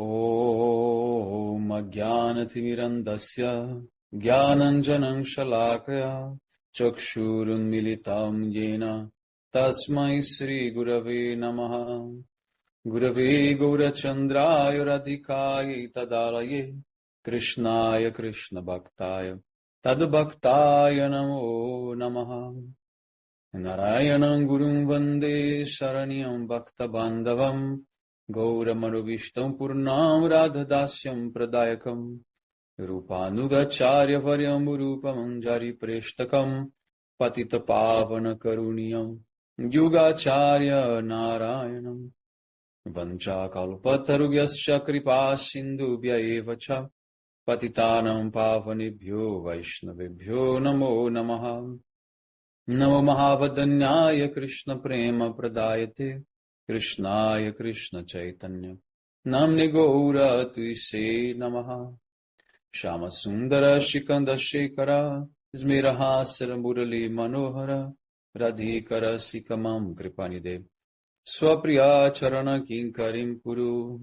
Om Ajnanathimmirandasya Jnananjanam Shalakaya Chakshurunmilitam Yena Tasmai Sri Gurave Namaha. Gurave Gaurachandraya Radhikaya Tadalaye Krishnaya Krishna Bhaktaya Tadbhaktaya Namo Namaha. Narayanam Gurum Vande Sharanyam Bhakta Bandhavam Gauramanuvistam Purnam Radhadasyam Pradayakam Rupanugacharya Varyam Rupam Jari Preshtakam Patita Pavana Karuniyam Yugacharya Narayanam Vancha Kalpatarubhyascha Kripa Sindhubhya Evacha Patitanam Pavanebhyo Vaishnavebhyo Namo Namaha. Namo Mahavadanyaya Krishna Prema Pradayate Krishnaya Krishna Chaitanya Namne Gaura Tuise Namaha. Shama Sundara Shikanda Shekara Smiraha Murali Manohara Radhikara Sikamam Kripanide Swapriya Charana Kinkarim Puru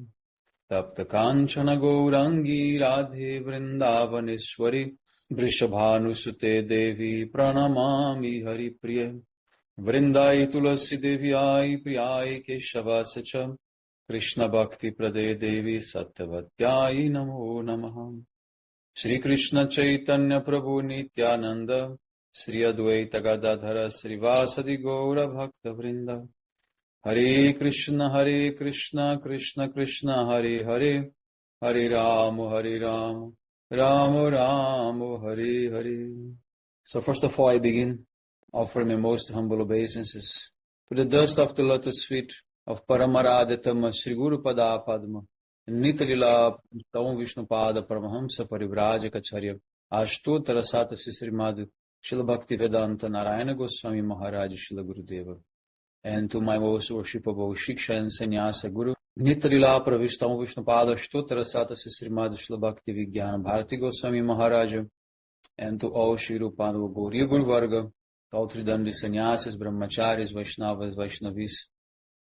Tapta Kanchana Gaurangi Radhe Vrindavaneshwari Vrishabhanusute Devi Pranamami Hari Priya Vrindai Tulasi Devi Ai Priyai Keshava Sacha Krishna Bhakti Prade Devi Sattvatyai Namo Namaha. Shri Krishna Chaitanya Prabhu Nityananda Sri Advaita Gadadhara Srivasadi Gaura Bhakta Vrinda. Hare Krishna Krishna Krishna Hare Hare Hare Ram Ram Ram Hare Hare. So first of all I begin offering my most humble obeisances to the dust of the lotus feet of Paramaraditama Sri Guru Pada Padma Nitalila Taum Vishnu Pada Paramahamsa Parivrajacharya Ashtotara Satasi Srimad Srila Bhakti Vedanta Narayana Goswami Maharaj Srila Gurudeva. And to my most worshipable Shiksha and Sannyasa Guru Nitalila Pravishtam Vishnu Pada Ashtotara Satasi Srimad Srila Bhakti Vijnana Bharati Goswami Maharaja. And to all Shri Rupanava Gauriya Guru Varga, all Tridandi Sannyasis, Brahmacharis, Vaishnavas, Vaishnavis,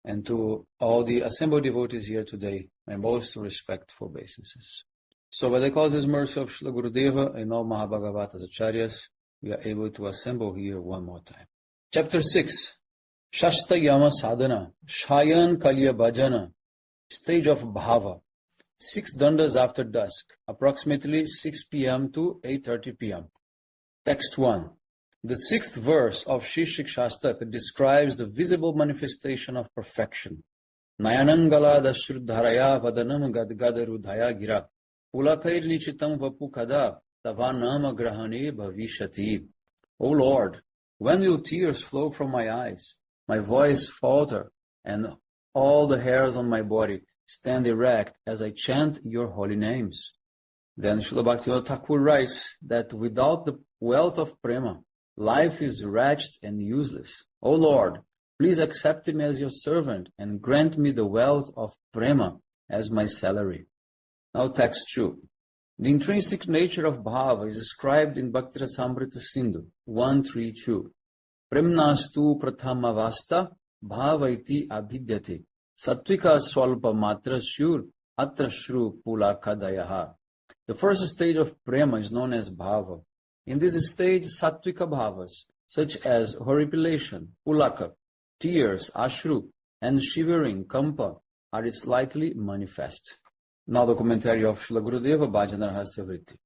and to all the assembled devotees here today, my most respectful obeisances. So by the causeless mercy of Srila Gurudeva and all Mahabhagavatas Acharyas, we are able to assemble here one more time. Chapter 6, Shashta Yama Sadhana, Shayan Kalya Bhajana, stage of Bhava, 6 dandas after dusk, approximately 6 p.m. to 8:30 p.m. Text 1. The 6th verse of Shishik Shastaka describes the visible manifestation of perfection. Nayanangala dashrudharaya vadanam gadgadarudhaya gira pulakair nichitam vapukada tavanama grahane bhavishati. O Lord, when will tears flow from my eyes, my voice falter, and all the hairs on my body stand erect as I chant your holy names? Then Srila Bhaktivinoda Thakur writes that without the wealth of prema, life is wretched and useless. O Lord, please accept me as your servant and grant me the wealth of prema as my salary. Now text 2. The intrinsic nature of bhava is described in Bhakti Rasamrita Sindhu 132. Premnastu prathamavasta bhavaiti abhidyate sattvika swalpa matra shur atra shru pulakadayaha. The first stage of prema is known as bhava. In this stage, sattvika bhavas, such as horripilation, pulaka, tears, ashru, and shivering, kampa, are slightly manifest. Now the commentary of Srila Gurudeva Bhajana Rahasya Vritti.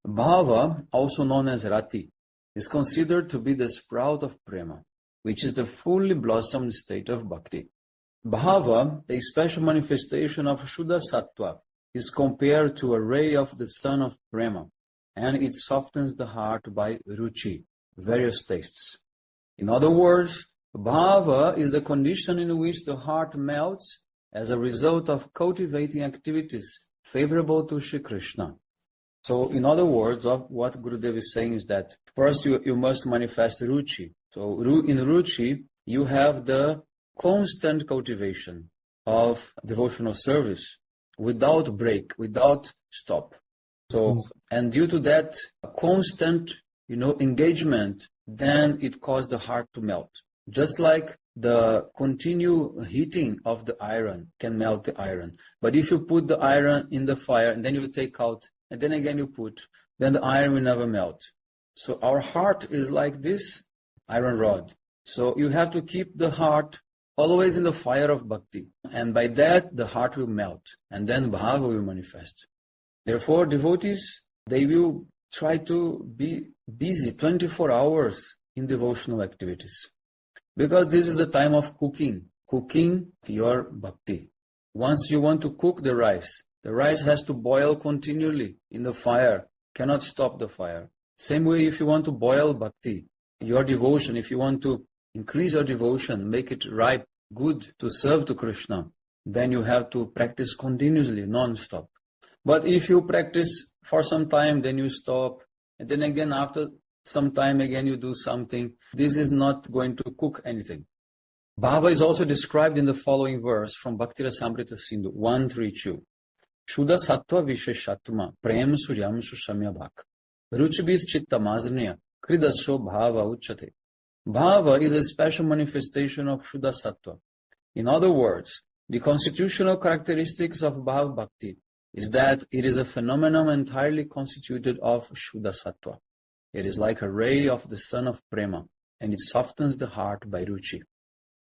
Bhava, also known as rati, is considered to be the sprout of prema, which is the fully blossomed state of bhakti. Bhava, a special manifestation of Shuddha Sattva, is compared to a ray of the sun of prema, and it softens the heart by ruchi, various tastes. In other words, bhava is the condition in which the heart melts as a result of cultivating activities favorable to Shri Krishna. So, in other words, what Gurudev is saying is that first you must manifest ruchi. So, in ruchi, you have the constant cultivation of devotional service without break, without stop. So, and due to that constant, engagement, then it caused the heart to melt. Just like the continued heating of the iron can melt the iron. But if you put the iron in the fire and then you take out and then again you put, then the iron will never melt. So our heart is like this iron rod. So you have to keep the heart always in the fire of bhakti. And by that, the heart will melt. And then bhava will manifest. Therefore, devotees, they will try to be busy 24 hours in devotional activities. Because this is the time of cooking your bhakti. Once you want to cook the rice has to boil continually in the fire, cannot stop the fire. Same way, if you want to boil bhakti, your devotion, if you want to increase your devotion, make it ripe, good to serve to Krishna, then you have to practice continuously, non-stop. But if you practice for some time, then you stop, and then again after some time again you do something, this is not going to cook anything. Bhava is also described in the following verse from Bhakti Rasamrita Sindhu 132. Shuddha sattva visheshatma prem suryam sushamya bhak ruchibis chitta mazrnya kridasho bhava uchate. Bhava is a special manifestation of Shuddha sattva. In other words, the constitutional characteristics of Bhava Bhakti is that it is a phenomenon entirely constituted of Shuddha sattva. It is like a ray of the sun of prema, and it softens the heart by ruchi.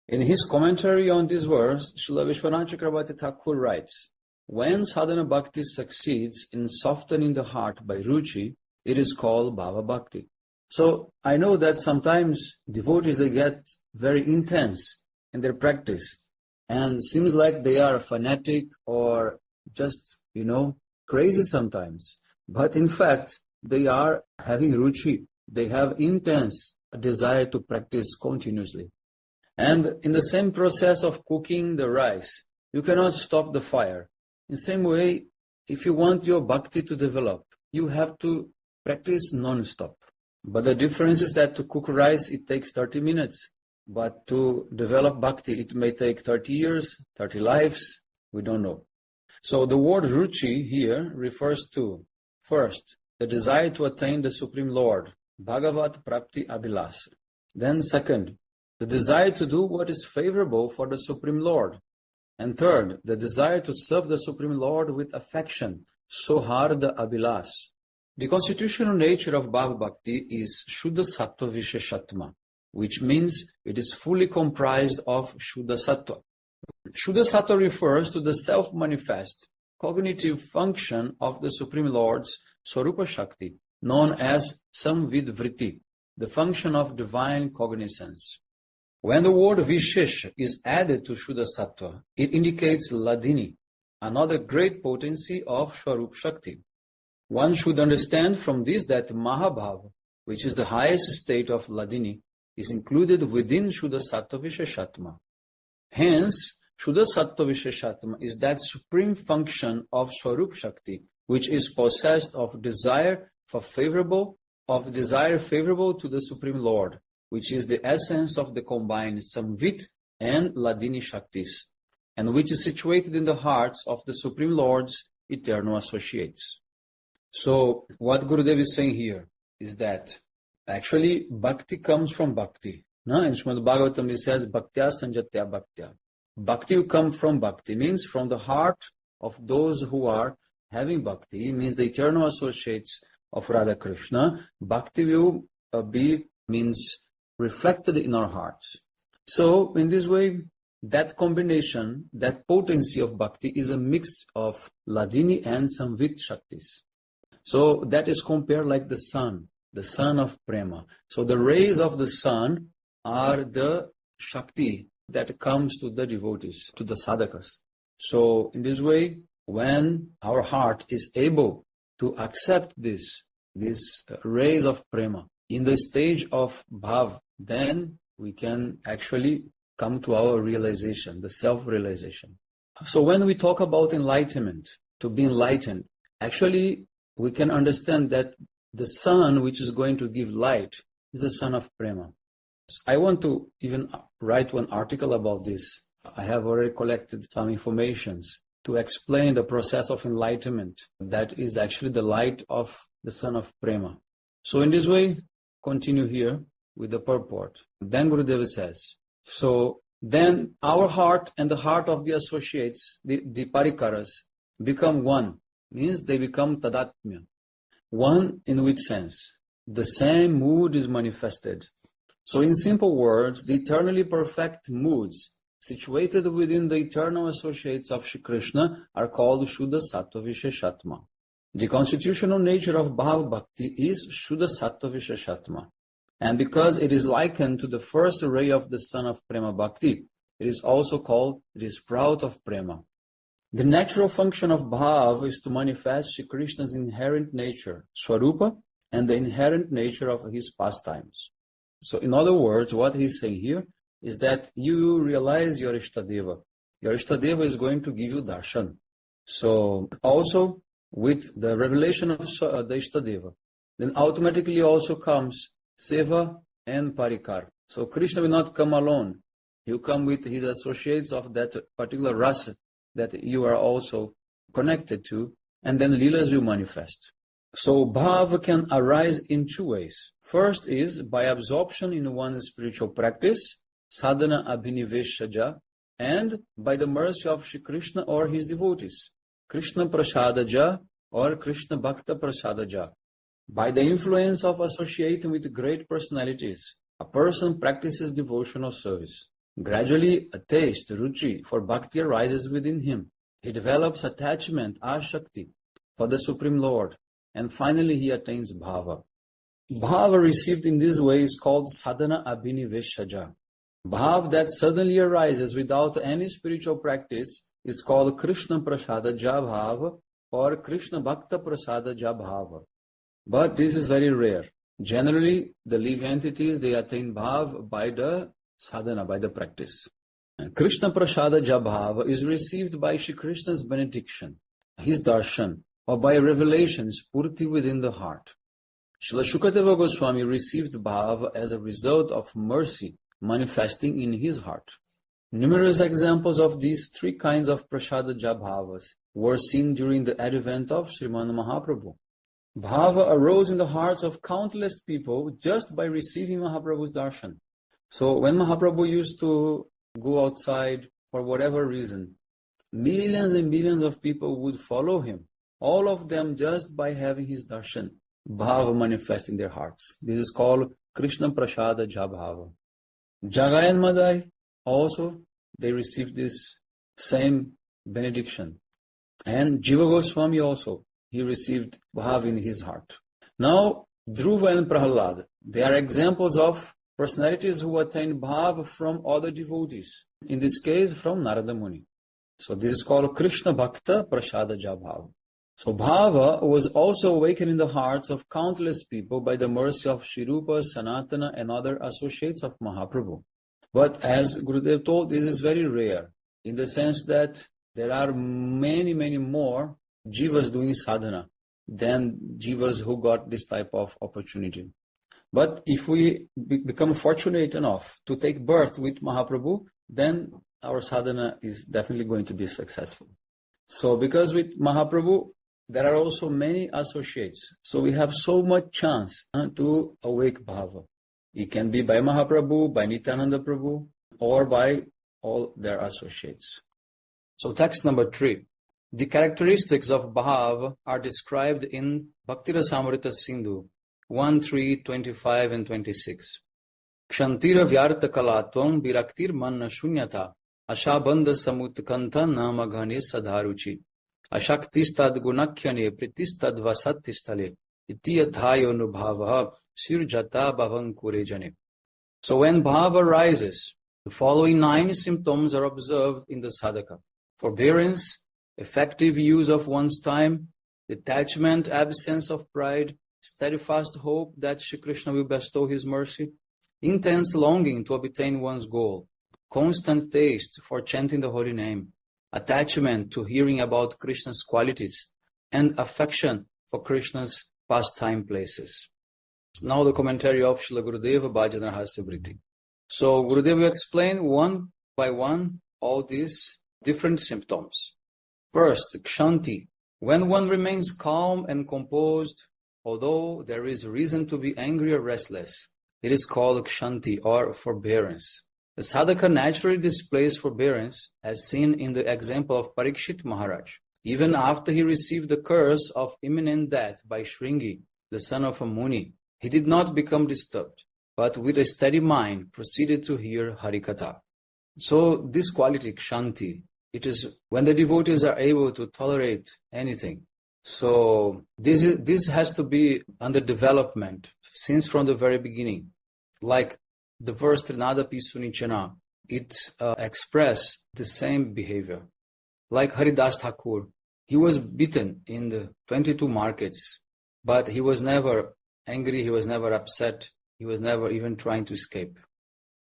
In his commentary on this verse, Srila Vishwanath Chakravarti Thakur writes, when sadhana bhakti succeeds in softening the heart by ruchi, it is called Bhava Bhakti. So I know that sometimes devotees, they get very intense in their practice and seems like they are fanatic or just, crazy sometimes. But in fact, they are having ruchi. They have intense desire to practice continuously. And in the same process of cooking the rice, you cannot stop the fire. In the same way, if you want your bhakti to develop, you have to practice non-stop. But the difference is that to cook rice, it takes 30 minutes. But to develop bhakti, it may take 30 years, 30 lives. We don't know. So the word ruchi here refers to, first, the desire to attain the Supreme Lord, Bhagavat Prapti Abhilas. Then second, the desire to do what is favorable for the Supreme Lord. And third, the desire to serve the Supreme Lord with affection, Soharda Abhilas. The constitutional nature of Bhava Bhakti is Shuddha Sattva Visheshatma, which means it is fully comprised of Shuddha Sattva. Shuddha Sattva refers to the self-manifest cognitive function of the Supreme Lord's Swarupa Shakti, known as Samvid Vritti, the function of divine cognizance. When the word Vishesh is added to Shuddha Sattva, it indicates Ladini, another great potency of Swarup Shakti. One should understand from this that Mahabhava, which is the highest state of Ladini, is included within Shuddha Sattva Visheshatma. Hence, Shuddha Sattva Visheshatma is that supreme function of Swarup Shakti, which is possessed of desire favorable to the Supreme Lord, which is the essence of the combined Samvit and Ladini Shaktis, and which is situated in the hearts of the Supreme Lord's eternal associates. So, what Gurudev is saying here is that actually Bhakti comes from Bhakti. No? In Srimad Bhagavatam it says, Bhaktya Sanjatya Bhaktya. Bhakti will come from Bhakti, means from the heart of those who are having Bhakti, means the eternal associates of Radha Krishna. Bhakti will means reflected in our hearts. So, in this way, that combination, that potency of Bhakti is a mix of Ladini and Samvit Shaktis. So that is compared like the sun of Prema. So the rays of the sun are the Shakti that comes to the devotees, to the sadhakas. So in this way, when our heart is able to accept these rays of Prema in the stage of Bhav, then we can actually come to our realization, the self-realization. So when we talk about enlightenment, to be enlightened, actually we can understand that the sun which is going to give light is the sun of Prema. I want to even write one article about this. I have already collected some informations to explain the process of enlightenment. That is actually the light of the sun of Prema. So in this way, continue here with the purport. Then Gurudeva says, So then our heart and the heart of the associates, the parikaras, become one. Means they become tadatmya. One in which sense? The same mood is manifested. So in simple words, the eternally perfect moods situated within the eternal associates of Shri Krishna are called Shuddha Sattva Visheshatma. The constitutional nature of Bhava Bhakti is Shuddha Sattva Visheshatma. And because it is likened to the first ray of the sun of Prema Bhakti, it is also called the sprout of Prema. The natural function of Bhava is to manifest Shri Krishna's inherent nature, Swarupa, and the inherent nature of his pastimes. So in other words, what he's saying here is that you realize your Ishtadeva. Your Ishtadeva is going to give you darshan. So also with the revelation of the Ishtadeva, then automatically also comes Seva and Parikar. So Krishna will not come alone. He will come with his associates of that particular rasa that you are also connected to, and then Leelas will manifest. So Bhava can arise in two ways. First is by absorption in one's spiritual practice, sadhana abhiniveshaja, and by the mercy of Shri Krishna or his devotees, Krishna prasadaja or Krishna bhakta prasadaja. By the influence of associating with great personalities, a person practices devotional service. Gradually, a taste, ruchi, for bhakti arises within him. He develops attachment, ashakti, for the Supreme Lord. And finally, he attains bhava. Bhava received in this way is called sadhana abhiniveshaja. Bhava that suddenly arises without any spiritual practice is called Krishna prasadaja bhava or Krishna bhakta prasadaja bhava. But this is very rare. Generally, the living entities, they attain bhava by the sadhana, by the practice. Krishna prasadaja bhava is received by Shri Krishna's benediction, his darshan, or by revelation, spurti within the heart. Srila Shukadeva Goswami received bhava as a result of mercy manifesting in his heart. Numerous examples of these three kinds of prasadaja bhavas were seen during the advent of Sriman Mahaprabhu. Bhava arose in the hearts of countless people just by receiving Mahaprabhu's darshan. So when Mahaprabhu used to go outside for whatever reason, millions and millions of people would follow him. All of them just by having his darshan, bhava manifest in their hearts. This is called Krishna Prasada Jabhava. Jagai and Madai also, they received this same benediction. And Jiva Goswami also, he received bhava in his heart. Now, Dhruva and Prahalad, they are examples of personalities who attain bhava from other devotees. In this case, from Narada Muni. So this is called Krishna Bhakta Prasada Jabhava. So bhava was also awakened in the hearts of countless people by the mercy of Shri Rupa, Sanatana, and other associates of Mahaprabhu. But as Gurudev told, this is very rare, in the sense that there are many, many more jivas doing sadhana than jivas who got this type of opportunity. But if we become fortunate enough to take birth with Mahaprabhu, then our sadhana is definitely going to be successful. So because with Mahaprabhu, there are also many associates. So we have so much chance to awake bhava. It can be by Mahaprabhu, by Nityananda Prabhu, or by all their associates. So text number 3. The characteristics of bhava are described in Bhakti Rasamrita Sindhu 1, 3, 25 and 26. Kshantira vyarta kalatvam viraktir manna shunyata ashabandha samutkanta nama ghane sadharuchi ashaktistad gunakhyane pritistad vasattistale itiyadhayo nubhavaha sirjata bhavankurejane. So when bhava rises, the following 9 symptoms are observed in the sadhaka: forbearance, effective use of one's time, detachment, absence of pride, steadfast hope that Shri Krishna will bestow his mercy, intense longing to obtain one's goal, constant taste for chanting the holy name, attachment to hearing about Krishna's qualities, and affection for Krishna's pastime places. Now the commentary of Srila Gurudeva Bhajana Rahasya Vritti. So Gurudeva will explain one by one all these different symptoms. First, kshanti. When one remains calm and composed, although there is reason to be angry or restless, it is called kshanti or forbearance. The sadhaka naturally displays forbearance, as seen in the example of Parikshit Maharaj. Even after he received the curse of imminent death by Shringi, the son of a Muni, he did not become disturbed, but with a steady mind proceeded to hear Harikatha. So this quality, Kshanti, it is when the devotees are able to tolerate anything. So this has to be under development since from the very beginning. Like the verse Trinadapi Sunichana, it express the same behavior. Like Haridas Thakur, he was beaten in the 22 markets, but he was never angry, he was never upset, he was never even trying to escape.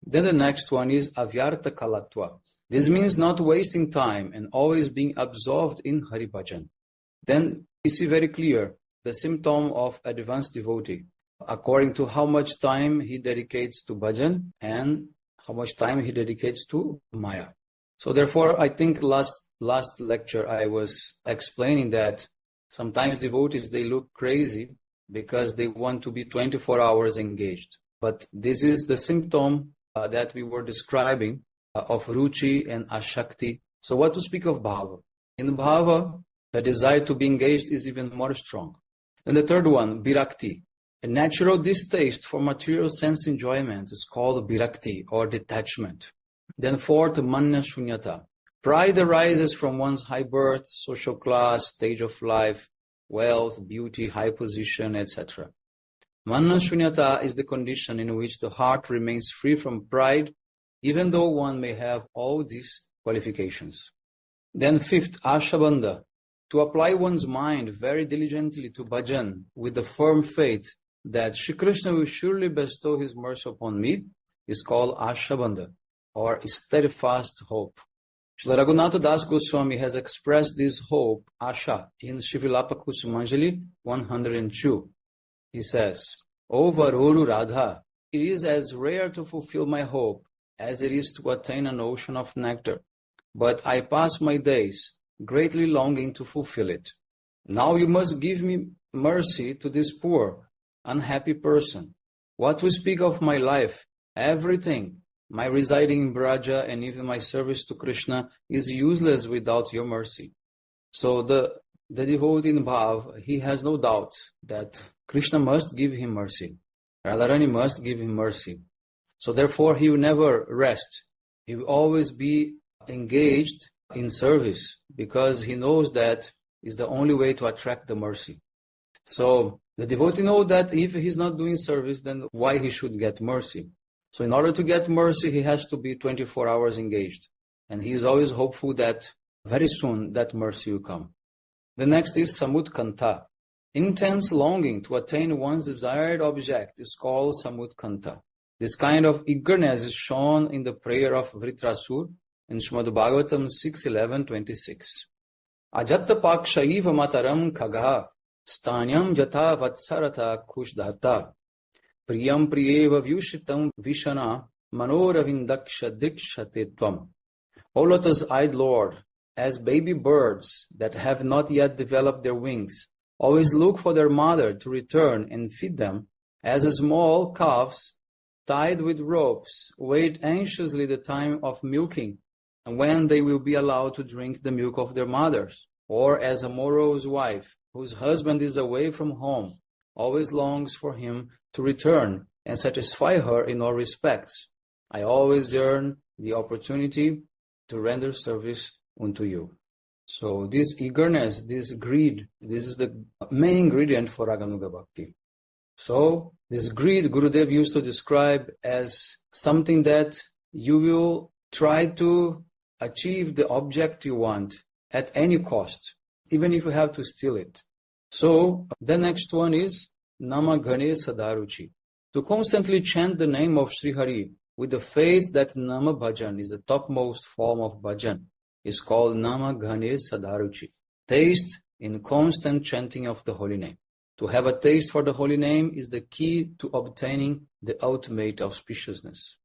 Then the next one is Avyarta Kalatva. This means not wasting time and always being absorbed in Hari Bhajan. Then we see very clear the symptom of advanced devotee, according to how much time he dedicates to bhajan and how much time he dedicates to Maya. So therefore, I think last lecture I was explaining that sometimes devotees, they look crazy because they want to be 24 hours engaged. But this is the symptom that we were describing of Ruchi and Ashakti. So what to speak of Bhava? In Bhava, the desire to be engaged is even more strong. And the third one, Virakti. A natural distaste for material sense enjoyment is called Virakti or detachment. Then fourth, Manya Shunyata. Pride arises from one's high birth, social class, stage of life, wealth, beauty, high position, etc. Manya Shunyata is the condition in which the heart remains free from pride, even though one may have all these qualifications. Then fifth, Ashabandha. To apply one's mind very diligently to bhajan with the firm faith that Shri Krishna will surely bestow his mercy upon me is called Ashabandha, or steadfast hope. Srila Raghunatha Das Goswami has expressed this hope, Asha, in Shivilapa Kusumanjali 102. He says, O Varoru Radha, it is as rare to fulfill my hope as it is to attain an ocean of nectar, but I pass my days greatly longing to fulfill it. Now you must give me mercy to this poor, unhappy person. What to speak of my life, everything, my residing in Braja and even my service to Krishna is useless without your mercy. So the devotee in Bhav, he has no doubt that Krishna must give him mercy. Radharani must give him mercy. So therefore he will never rest. He will always be engaged in service because he knows that is the only way to attract the mercy. So the devotee knows that if he's not doing service, then why he should get mercy? So in order to get mercy, he has to be 24 hours engaged. And he is always hopeful that very soon that mercy will come. The next is Samutkanta. Intense longing to attain one's desired object is called Samutkanta. This kind of eagerness is shown in the prayer of Vritrasur in Srimad Bhagavatam 6.11.26. Ajatta pakshaiva mataram kagha stanyam jata vatsarata kushdhata priyam priyeva vyushitam vishana manoravindaksha dikshate tvam. O lotus-eyed Lord, as baby birds that have not yet developed their wings always look for their mother to return and feed them, as small calves tied with ropes wait anxiously the time of milking and when they will be allowed to drink the milk of their mothers, or as a morose wife whose husband is away from home always longs for him to return and satisfy her in all respects. I always yearn the opportunity to render service unto you. So this eagerness, this greed, this is the main ingredient for Raganuga Bhakti. So this greed, Gurudev used to describe as something that you will try to achieve the object you want at any cost, even if you have to steal it. So the next one is Nama Ghane Sadaruchi. To constantly chant the name of Sri Hari with the faith that Nama Bhajan is the topmost form of Bhajan is called Nama Ghane Sadaruchi. Taste in constant chanting of the holy name. To have a taste for the holy name is the key to obtaining the ultimate auspiciousness.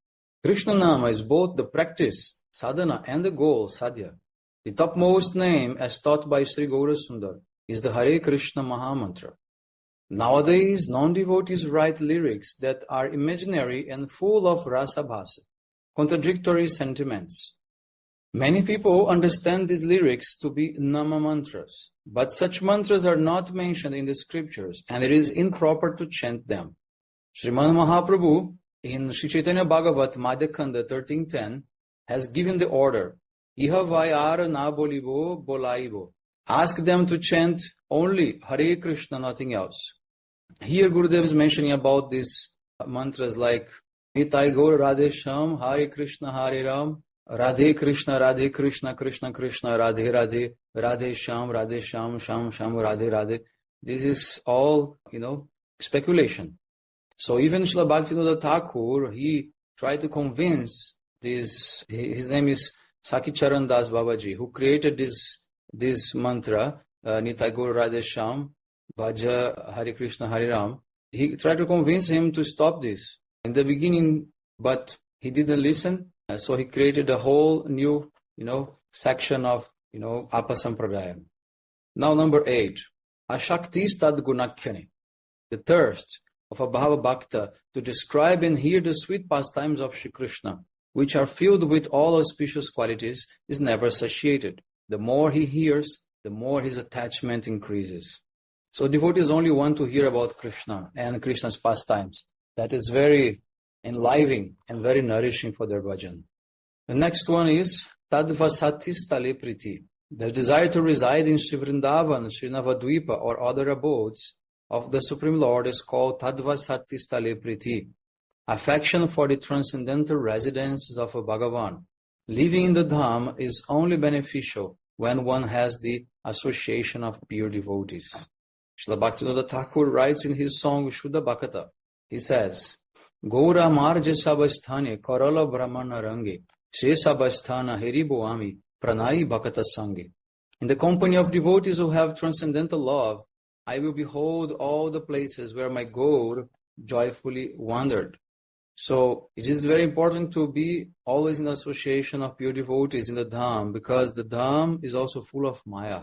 Krishna Nama is both the practice, sadhana, and the goal, sadhya. The topmost name, as taught by Sri Gaurasundar, is the Hare Krishna Mahamantra. Nowadays, non-devotees write lyrics that are imaginary and full of rasa bhasa. contradictory sentiments. Many people understand these lyrics to be Nama mantras, but such mantras are not mentioned in the scriptures, and it is improper to chant them. Sriman Mahaprabhu in Sri Chaitanya Bhagavat Madhyakanda 13.10 has given the order, Iha vayar na bolibo bolaibo. Ask them to chant only Hare Krishna, nothing else. Here Gurudev is mentioning about these mantras like Nitai Gaur Radhe Sham, Hare Krishna, Hare Ram, Radhe Krishna, Krishna Krishna, Radhe Radhe, Radhe Sham, Sham Sham, Radhe Radhe. This is all, speculation. So even Srila Bhaktivinoda Thakur, he tried to convince this, his name is Sakhicharan Das Babaji, who created this mantra, Nitai Gaur Radhe Sham, Bhaja Hare Krishna, Hare Ram. He tried to convince him to stop this in the beginning, but he didn't listen. So he created a whole new, section of, Apasampradaya. Now number 8, Ashakti Stad Gunakhyane, the thirst of a Bhava Bhakta to describe and hear the sweet pastimes of Shri Krishna, which are filled with all auspicious qualities, is never satiated. The more he hears, the more his attachment increases. So devotees only want to hear about Krishna and Krishna's pastimes. That is very enlivening and very nourishing for their bhajan. The next one is Tadvasati Stale Priti. The desire to reside in Sri Vrindavan, Sri Navadvipa or other abodes of the Supreme Lord is called Tadvasati Stale Priti. Affection for the transcendental residences of a Bhagavan. Living in the Dham is only beneficial when one has the association of pure devotees. Srila Bhaktivinoda Thakur writes in his song Shuddha Bhakata, he says, Gaura marje sabasthane karala brahmana range, se sabasthana heribo ami pranai bhakata sange. In the company of devotees who have transcendental love, I will behold all the places where my Gaur joyfully wandered. So it is very important to be always in the association of pure devotees in the Dham, because the Dham is also full of Maya.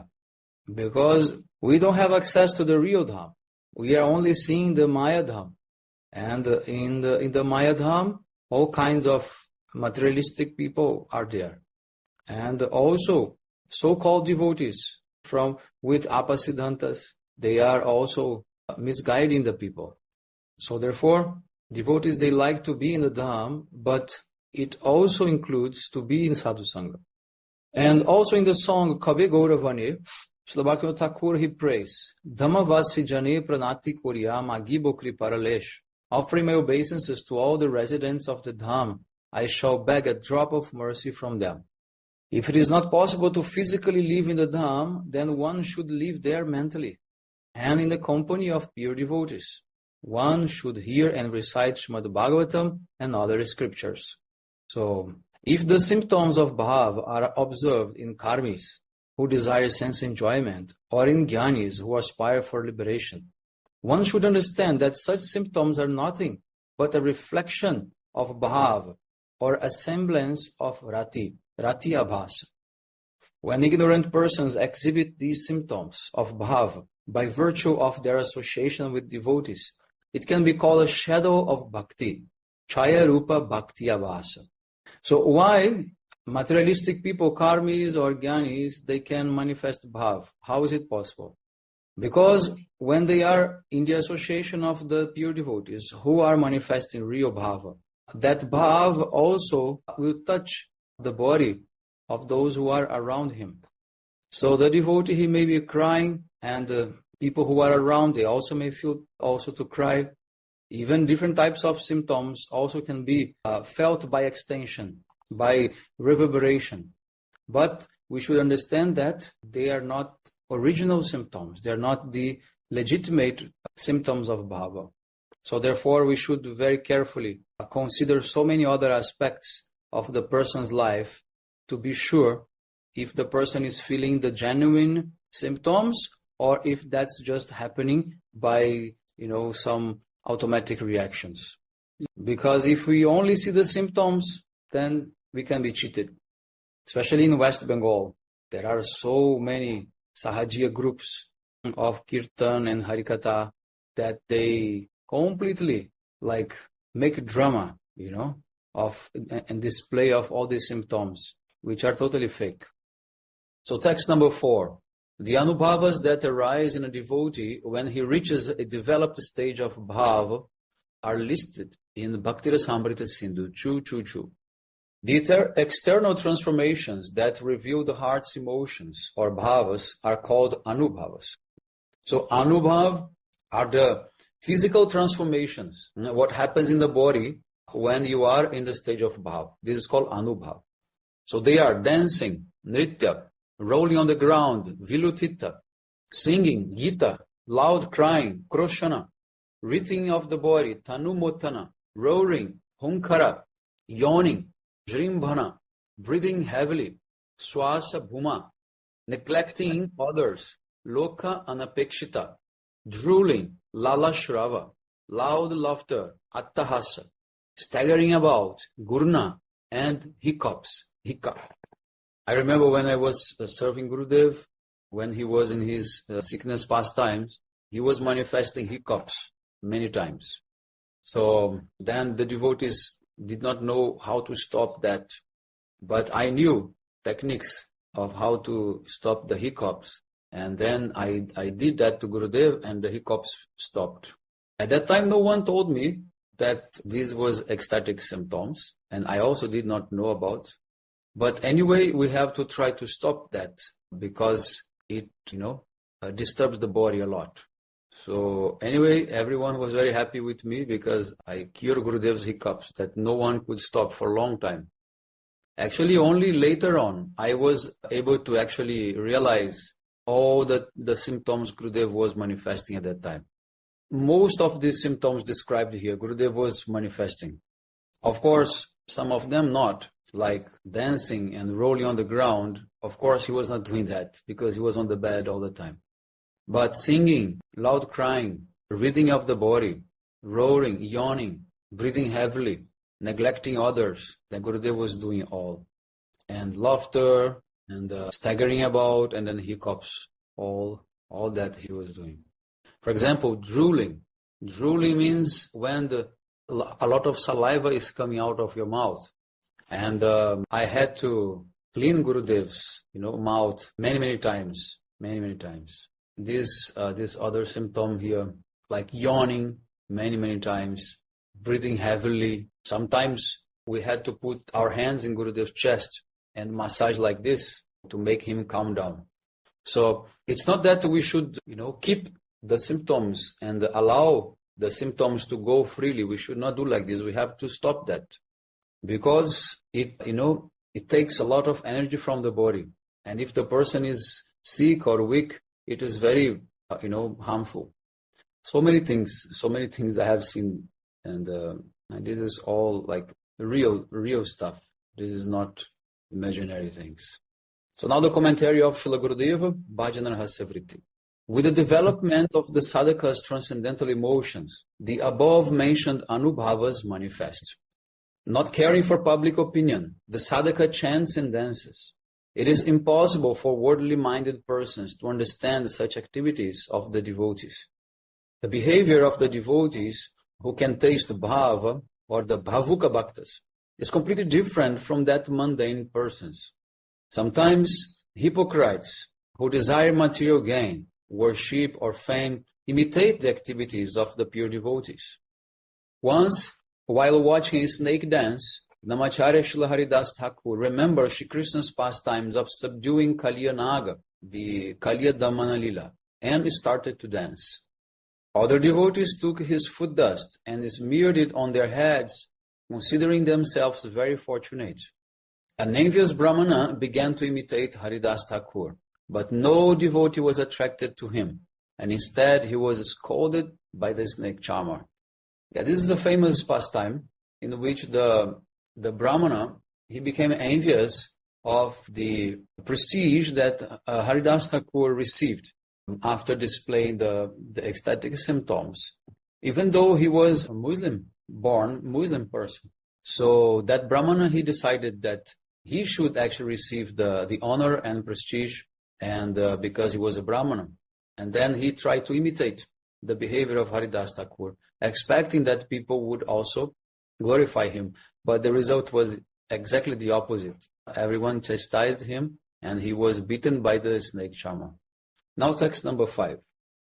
Because we don't have access to the real Dham. We are only seeing the Maya Dham. And in the Maya Dham, all kinds of materialistic people are there. And also so-called devotees with Apasiddhantas, they are also misguiding the people. So therefore, devotees, they like to be in the Dham, but it also includes to be in Sadhu Sangha. And also in the song Kabe Gauravane, Srila Bhaktivinoda Thakur, he prays, Dhammavasi Jane Pranati Korya Magibo Kriparalesh. Offering my obeisances to all the residents of the Dham, I shall beg a drop of mercy from them. If it is not possible to physically live in the Dham, then one should live there mentally and in the company of pure devotees. One should hear and recite Srimad Bhagavatam and other scriptures. So, if the symptoms of bhav are observed in karmis who desire sense enjoyment, or in jnanis who aspire for liberation, one should understand that such symptoms are nothing but a reflection of bhav or a semblance of rati abhasa. When ignorant persons exhibit these symptoms of bhav by virtue of their association with devotees, it can be called a shadow of bhakti, chaya rupa bhakti abhasa. So why materialistic people, karmis or jnanis, they can manifest bhav? How is it possible? Because when they are in the association of the pure devotees who are manifesting real bhava, that bhav also will touch the body of those who are around him. So the devotee, he may be crying, and the people who are around, they also may feel also to cry. Even different types of symptoms also can be felt by extension, by reverberation. But we should understand that they are not original symptoms. They are not the legitimate symptoms of bhava. So therefore, we should very carefully consider so many other aspects of the person's life to be sure if the person is feeling the genuine symptoms or if that's just happening by, some automatic reactions. Because if we only see the symptoms, then we can be cheated. Especially in West Bengal, there are so many Sahajiya groups of Kirtan and Harikatha that they completely make drama, of and display of all these symptoms, which are totally fake. So text number 4. The anubhavas that arise in a devotee when he reaches a developed stage of bhava are listed in Bhakti Rasamrita Sindhu 2.2.2. The external transformations that reveal the heart's emotions or bhavas are called anubhavas. So anubhav are the physical transformations, what happens in the body when you are in the stage of bhav. This is called anubhav. So they are dancing, nritya, rolling on the ground, vilutita, singing, gita, loud crying, kroshana, writhing of the body, tanumotana, roaring, hunkara, yawning, jrimbhana, breathing heavily, swasa bhuma, neglecting others, loka anapekshita, drooling, lalashrava, loud laughter, attahasa, staggering about, gurna, and hiccups, hiccup. I remember when I was serving Gurudev, when he was in his sickness pastimes, he was manifesting hiccups many times. So then the devotees did not know how to stop that. But I knew techniques of how to stop the hiccups. And then I did that to Gurudev and the hiccups stopped. At that time, no one told me that this was ecstatic symptoms. And I also did not know about. But anyway, we have to try to stop that because it, disturbs the body a lot. So anyway, everyone was very happy with me because I cured Gurudev's hiccups that no one could stop for a long time. Actually, only later on, I was able to actually realize all the symptoms Gurudev was manifesting at that time. Most of these symptoms described here, Gurudev was manifesting. Of course, some of them not, like dancing and rolling on the ground. Of course, he was not doing that because he was on the bed all the time. But singing, loud crying, writhing of the body, roaring, yawning, breathing heavily, neglecting others, that Gurudev was doing all. And laughter, and staggering about, and then hiccups, all that he was doing. For example, drooling. Drooling means when a lot of saliva is coming out of your mouth. And I had to clean Gurudev's, mouth many times. This other symptom here, like yawning many times, breathing heavily. Sometimes we had to put our hands in Gurudev's chest and massage like this to make him calm down. So it's not that we should, keep the symptoms and allow the symptoms to go freely. We should not do like this. We have to stop that because it takes a lot of energy from the body. And if the person is sick or weak, it is very, harmful. So many things I have seen. And this is all like real stuff. This is not imaginary things. So now the commentary of Srila Gurudeva, Bhajana Rahasya Vritti. With the development of the sadhaka's transcendental emotions, the above mentioned anubhavas manifest. Not caring for public opinion, the sadhaka chants and dances. It is impossible for worldly minded persons to understand such activities of the devotees. The behavior of the devotees who can taste bhava or the bhavuka bhaktas is completely different from that mundane persons. Sometimes hypocrites who desire material gain, worship or fame imitate the activities of the pure devotees. Once, while watching a snake dance, Namacharya Srila Haridas Thakur remembered Shri Krishna's pastimes of subduing Kaliya Naga, the Kaliya Damana Lila, and started to dance. Other devotees took his foot dust and smeared it on their heads, considering themselves very fortunate. An envious Brahmana began to imitate Haridas Thakur, but no devotee was attracted to him, and instead he was scolded by the snake charmer. Yeah, this is a famous pastime in which the Brahmana, he became envious of the prestige that Haridas Thakur received after displaying the ecstatic symptoms, even though he was a born Muslim person. So that Brahmana, he decided that he should actually receive the honor and prestige, and because he was a Brahmana. And then he tried to imitate the behavior of Haridas Thakur, expecting that people would also glorify him. but the result was exactly the opposite. Everyone chastised him, and he was beaten by the snake charmer. Now text number 5.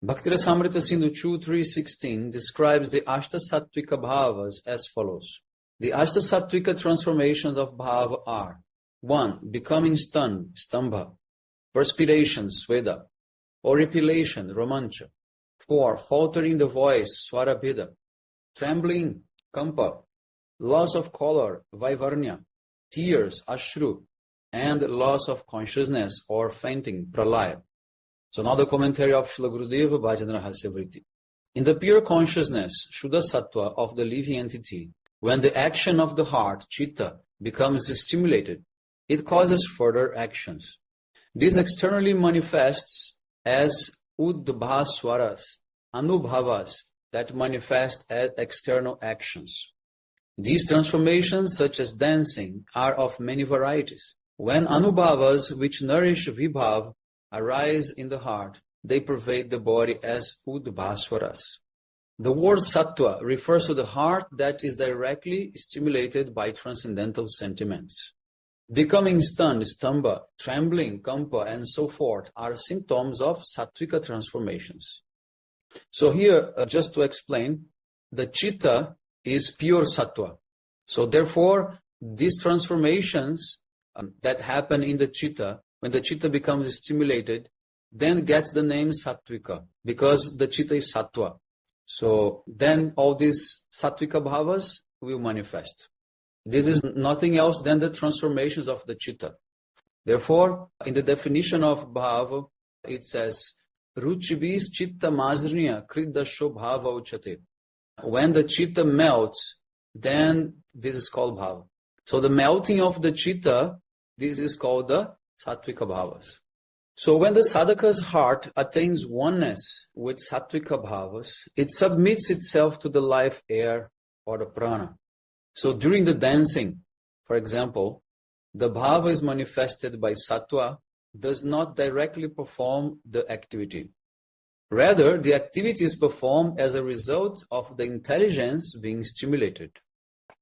Bhaktirasamrita Sindhu 2.3.16 describes the Ashta-sattvika bhavas as follows. The Ashta-sattvika transformations of bhava are 1. Becoming stunned, stambha. Perspiration, sweda. Horripilation, romancha. 4. Faltering the voice, swarabhida. Trembling, kampa. Loss of color, vaivarnya. Tears, ashru. And loss of consciousness or fainting, pralaya. So now the commentary of Srila Gurudeva, Bhajana, Rahasya Vritti. In the pure consciousness, Shuddha Sattva of the living entity, when the action of the heart, chitta, becomes stimulated, it causes further actions. This externally manifests as udbhaswaras, anubhavas, that manifest as external actions. These transformations, such as dancing, are of many varieties. When anubhavas, which nourish vibhav, arise in the heart, they pervade the body as udbhaswaras. The word sattva refers to the heart that is directly stimulated by transcendental sentiments. Becoming stunned, stamba, trembling, kampa, and so forth are symptoms of sattvika transformations. So here, just to explain, the chitta is pure sattva. So therefore, these transformations that happen in the chitta, when the chitta becomes stimulated, then gets the name sattvika, because the chitta is sattva. So then all these sattvika bhavas will manifest. This is nothing else than the transformations of the chitta. Therefore, in the definition of bhava, it says, Ruchibis chitta mazrnya kridasho bhava uchate. When the chitta melts, then this is called bhava. So the melting of the chitta, this is called the sattvika bhavas. So when the sadhaka's heart attains oneness with sattvika bhavas, it submits itself to the life air or the prana. So during the dancing, for example, the bhava is manifested by sattva, does not directly perform the activity. Rather, the activity is performed as a result of the intelligence being stimulated.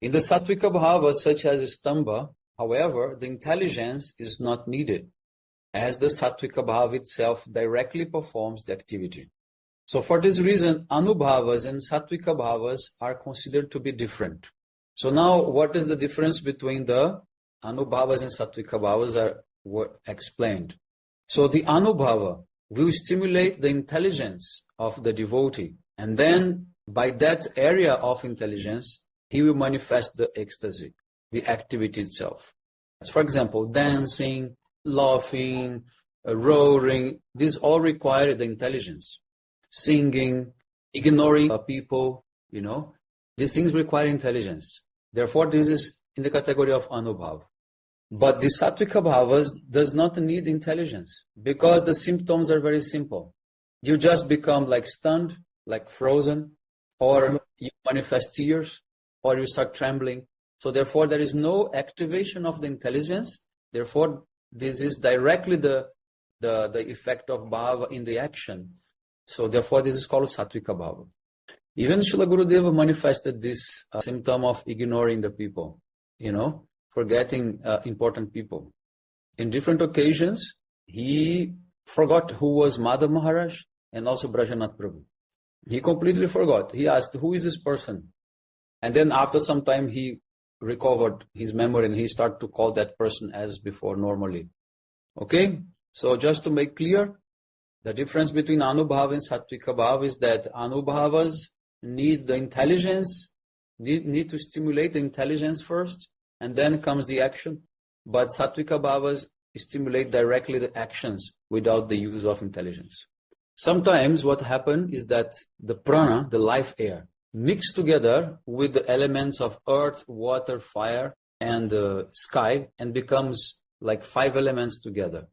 In the sattvika bhava, such as stamba, however, the intelligence is not needed, as the sattvika bhava itself directly performs the activity. So for this reason, anubhavas and sattvika bhavas are considered to be different. So now, what is the difference between the anubhavas and sattvika bhavas were explained. So the anubhava will stimulate the intelligence of the devotee, and then by that area of intelligence, he will manifest the ecstasy, the activity itself. For example, dancing, laughing, roaring, these all require the intelligence. Singing, ignoring people, these things require intelligence. Therefore, this is in the category of anubhav. But the sattvika bhavas does not need intelligence because the symptoms are very simple. You just become like stunned, like frozen, or you manifest tears, or you start trembling. So therefore, there is no activation of the intelligence. Therefore, this is directly the effect of bhava in the action. So therefore, this is called sattvika bhava. Even Srila Gurudeva manifested this symptom of ignoring the people, forgetting important people. In different occasions, he forgot who was Madhav Maharaj and also Brajanath Prabhu. He completely forgot. He asked, who is this person? And then after some time, he recovered his memory and he started to call that person as before normally. Okay? So just to make clear, the difference between Anubhava and Sattvika Bhava is that Anubhavas need the intelligence, need to stimulate the intelligence first, and then comes the action. But Sattvika Bhavas stimulate directly the actions without the use of intelligence. Sometimes what happens is that the prana, the life air, mix together with the elements of earth, water, fire, and sky, and becomes like 5 elements together.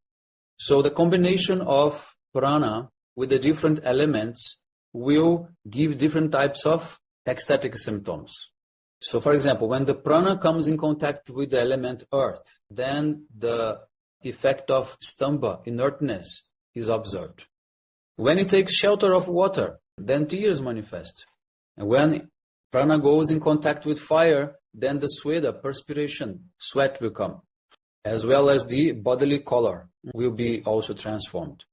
So the combination of prana with the different elements will give different types of ecstatic symptoms. So for example, when the prana comes in contact with the element earth, then the effect of stamba, inertness, is observed. When it takes shelter of water, then tears manifest. And when prana goes in contact with fire, then the sweda, perspiration, sweat will come, as well as the bodily color will be also transformed.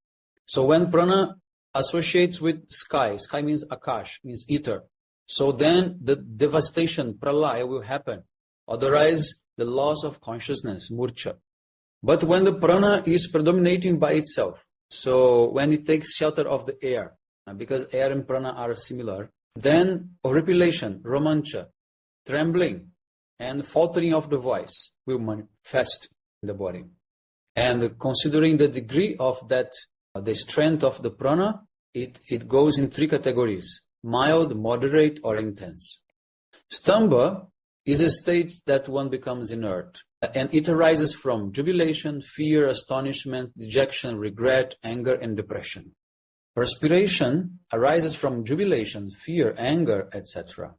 So when prana associates with sky means akash, means ether. So then the devastation, pralaya, will happen. Otherwise, the loss of consciousness, murcha. But when the prana is predominating by itself, so when it takes shelter of the air, because air and prana are similar, then horripilation, romancha, trembling, and faltering of the voice will manifest in the body. And considering the degree of that, the strength of the prana, it goes in three categories: mild, moderate, or intense. Stamba is a state that one becomes inert, and it arises from jubilation, fear, astonishment, dejection, regret, anger, and depression. Perspiration arises from jubilation, fear, anger, etc.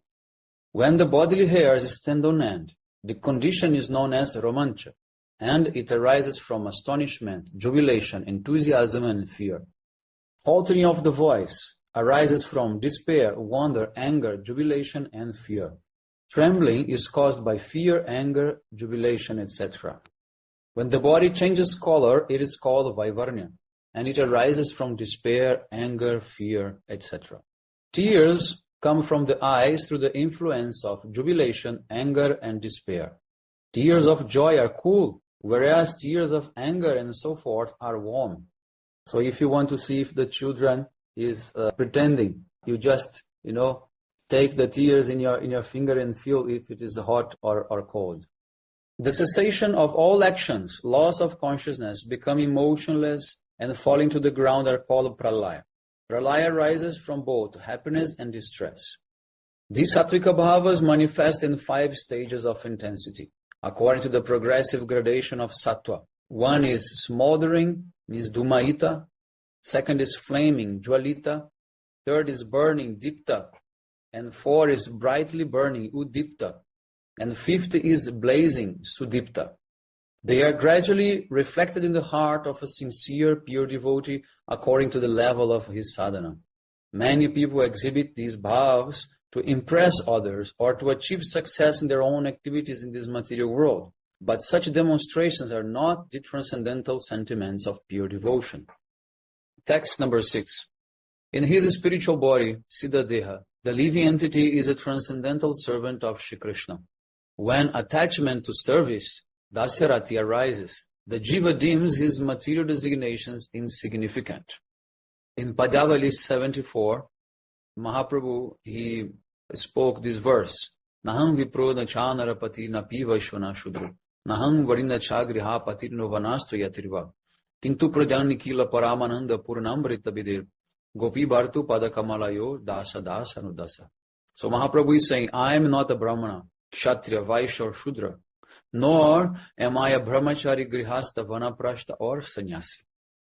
When the bodily hairs stand on end, the condition is known as romancha, and it arises from astonishment, jubilation, enthusiasm, and fear. Faltering of the voice arises from despair, wonder, anger, jubilation, and fear. Trembling is caused by fear, anger, jubilation, etc. When the body changes color, it is called vaivarnya, and it arises from despair, anger, fear, etc. Tears come from the eyes through the influence of jubilation, anger, and despair. Tears of joy are cool, whereas tears of anger and so forth are warm. So if you want to see if the children is pretending, you just, take the tears in your finger and feel if it is hot or cold. The cessation of all actions, loss of consciousness, becoming motionless and falling to the ground are called pralaya. Pralaya arises from both happiness and distress. These sattvika bhavas manifest in 5 stages of intensity, according to the progressive gradation of sattva. 1 is smoldering, means dhumaita. 2nd is flaming, jwalita. 3rd is burning, dipta. And 4 is brightly burning, udipta. And 5th is blazing, sudipta. They are gradually reflected in the heart of a sincere, pure devotee according to the level of his sadhana. Many people exhibit these bhavas to impress others or to achieve success in their own activities in this material world. But such demonstrations are not the transcendental sentiments of pure devotion. Text number 6. In his spiritual body, Siddhadeha, the living entity is a transcendental servant of Shri Krishna. When attachment to service, Dasyarati, arises, the jiva deems his material designations insignificant. In Padavali 74, Mahaprabhu, he spoke this verse, Naham vipro na chanarapati na piva shona shudru, Naham varina chagriha patirno vanasto yatirva, Kintu pradhyani kila paramananda purnamrita bidir, Gopi bhartu padakamalayo dasa dasa anudasa. So Mahaprabhu is saying, I am not a Brahmana, Kshatriya, Vaishya or Shudra, nor am I a Brahmachari, Grihastha, Vanaprashta or Sannyasi.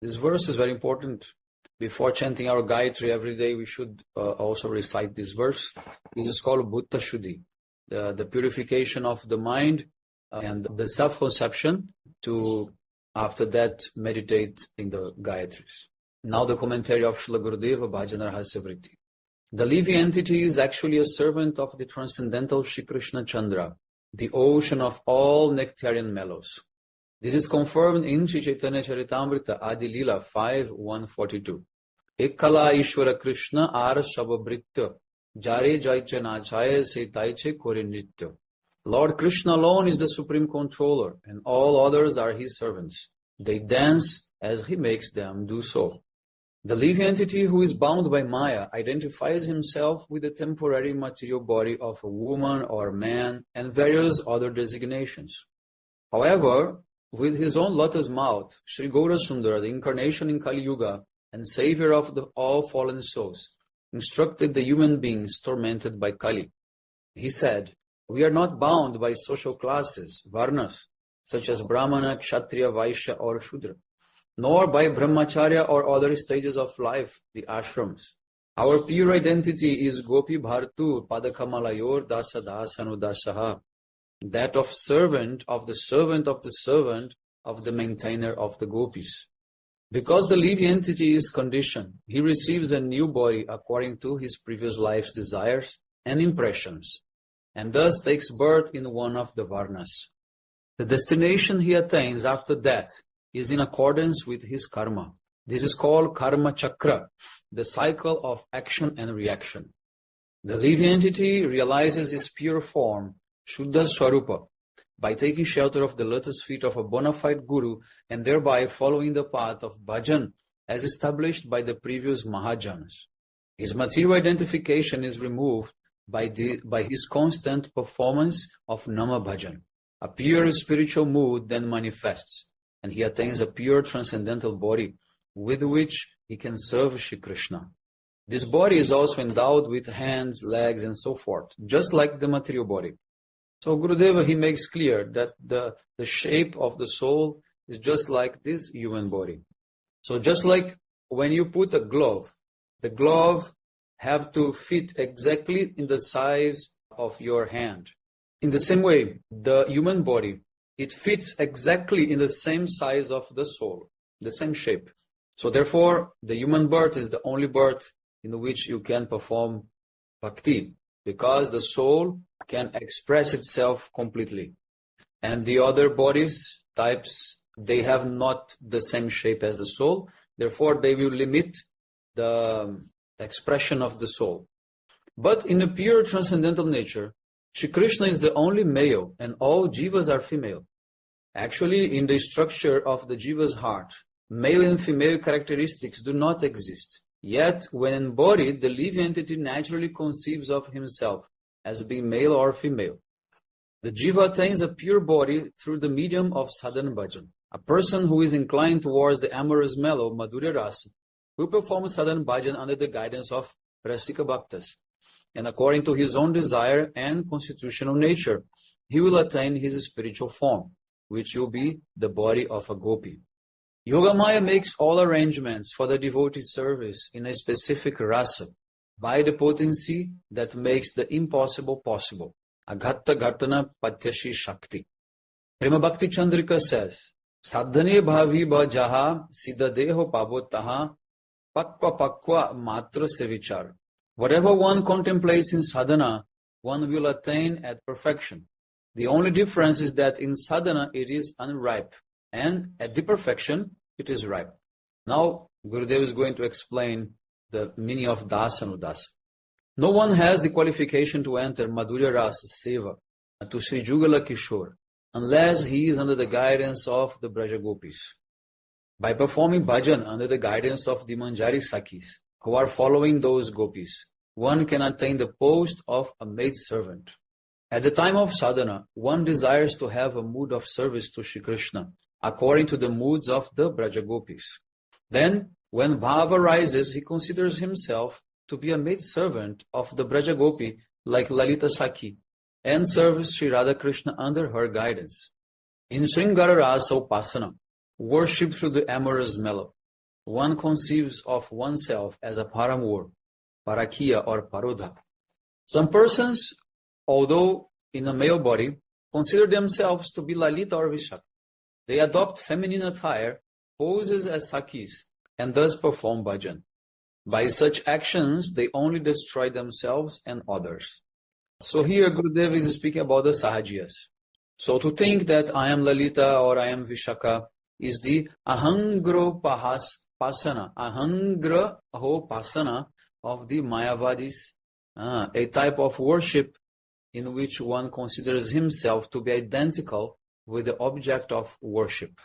This verse is very important. Before chanting our Gayatri every day, we should also recite this verse. This is called Bhutta Shuddhi, the purification of the mind and the self-conception to, after that, meditate in the Gayatris. Now the commentary of Srila Gurudeva, Bhajana Rahasya Vritti. The living entity is actually a servant of the transcendental Shri Krishna Chandra, the ocean of all nectarian mellows. This is confirmed in Shri Chaitanya Charitamrita Adi Lila 5:142. Ekkala Ishvara Krishna Ara Shababritya Jare Jaicha Nachaya Se Taiche Kore Nritya. Lord Krishna alone is the supreme controller, and all others are his servants. They dance as he makes them do so. The living entity who is bound by Maya identifies himself with the temporary material body of a woman or man and various other designations. However, with his own lotus mouth, Sri Gaurasundara, the incarnation in Kali Yuga and savior of all fallen souls, instructed the human beings tormented by Kali. He said, we are not bound by social classes, varnas, such as Brahmana, Kshatriya, Vaishya or Shudra, nor by brahmacharya or other stages of life, the ashrams. Our pure identity is Gopi Bhartu Padakamalayur Dasa Dasanudasaha, that of servant of the servant of the servant of the maintainer of the gopis. Because the living entity is conditioned, he receives a new body according to his previous life's desires and impressions. and thus takes birth in one of the Varnas. The destination he attains after death is in accordance with his karma. This is called karma chakra, the cycle of action and reaction. The living entity realizes his pure form, Shuddha Swarupa, by taking shelter of the lotus feet of a bona fide guru and thereby following the path of bhajan as established by the previous Mahajanas. His material identification is removed by his constant performance of Nama Bhajan. A pure spiritual mood then manifests, and he attains a pure transcendental body with which he can serve Shri Krishna. This body is also endowed with hands, legs, and so forth, just like the material body. So Gurudeva, he makes clear that the shape of the soul is just like this human body. So just like when you put a glove, the glove have to fit exactly in the size of your hand. In the same way, the human body, it fits exactly in the same size of the soul, the same shape. So therefore, the human birth is the only birth in which you can perform bhakti, because the soul can express itself completely. And the other bodies, types, they have not the same shape as the soul. Therefore, they will limit the expression of the soul. But in a pure transcendental nature, Shri Krishna is the only male and all jivas are female. Actually, in the structure of the jiva's heart, male and female characteristics do not exist. Yet, when embodied, the living entity naturally conceives of himself as being male or female. The jiva attains a pure body through the medium of sadhana bhajan. A person who is inclined towards the amorous mellow, Madhurya Rasa, will perform sadhana bhajan under the guidance of Rasika Bhaktas. And according to his own desire and constitutional nature, he will attain his spiritual form, which will be the body of a gopi. Yogamaya makes all arrangements for the devotee's service in a specific rasa, by the potency that makes the impossible possible. Aghatta Ghatana Patyashi Shakti. Prema Bhakti Chandrika says, Sadhane bhavi bhajaha siddhadeho pavotaha pakwa matra se vichar. Whatever one contemplates in sadhana, one will attain at perfection. The only difference is that in sadhana it is unripe, and at the perfection it is ripe. Now, Gurudev is going to explain the meaning of dasa and udasa. No one has the qualification to enter Madhurya Rasa Seva to Sri Jugala Kishore unless he is under the guidance of the Braja Gopis. By performing bhajan under the guidance of the Manjari Sakhis, who are following those gopis, one can attain the post of a maid-servant. At the time of sadhana, one desires to have a mood of service to Shri Krishna, according to the moods of the Braja Gopis. Then, when bhava arises, he considers himself to be a maid-servant of the Braja Gopi, like Lalita Sakhi, and serves Sri Radha Krishna under her guidance. In Sringara Rasa Upasana, worship through the amorous mellow, one conceives of oneself as a paramour, parakia or parodha. Some persons, although in a male body, consider themselves to be Lalita or Vishaka. They adopt feminine attire, poses as Sakhis, and thus perform bhajan. By such actions, they only destroy themselves and others. So here Gurudev is speaking about the Sahajiyas. So to think that I am Lalita or I am Vishaka is the ahangro pasana, ahangra ho pasana of the Mayavadis, a type of worship in which one considers himself to be identical with the object of worship.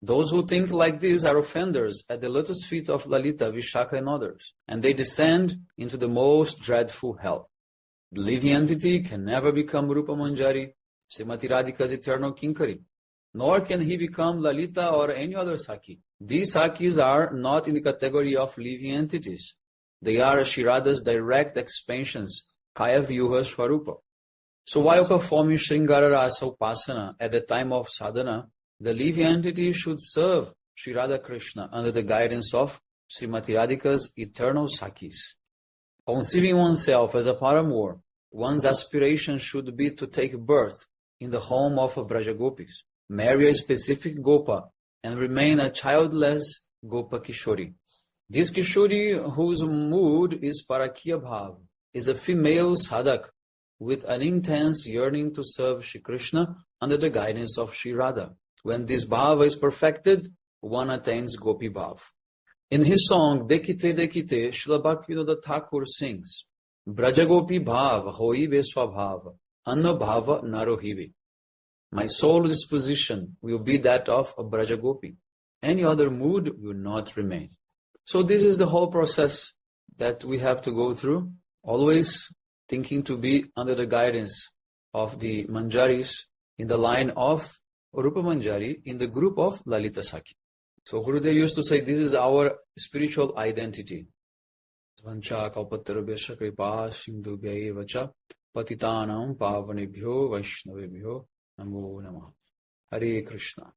Those who think like this are offenders at the lotus feet of Lalita, Vishaka and others, and they descend into the most dreadful hell. The living entity can never become Rupa Manjari, Srimati Radhika's eternal Kinkari, nor can he become Lalita or any other Sakhi. These Sakhis are not in the category of living entities. They are Shri Radha's direct expansions, Kaya Vyuha Swarupa. So while performing Sringara Rasa Upasana at the time of sadhana, the living entity should serve Sri Radha Krishna under the guidance of Srimati Radhika's eternal Sakhis. Conceiving oneself as a paramour, one's aspiration should be to take birth in the home of a Braja Gopis, marry a specific Gopa, and remain a childless Gopa Kishori. This Kishori, whose mood is Parakiya Bhav, is a female sadhak with an intense yearning to serve Shri Krishna under the guidance of Shri Radha. When this bhava is perfected, one attains Gopi Bhav. In his song Dekite Dekite, Srila Bhaktivinoda Thakur sings, Braja Gopi Bhav hoi vesva bhav, anna bhava narohivi. My soul disposition will be that of a Braja Gopi. Any other mood will not remain. So this is the whole process that we have to go through, always thinking to be under the guidance of the Manjaris in the line of Rupa Manjari in the group of Lalita Sakhi. So Gurudev used to say this is our spiritual identity. Vancha kalpatarubhyasya kripa sindhubhya vacha patitanam pavanebhyo vaishnavebhyo namo namah. Hare Krishna.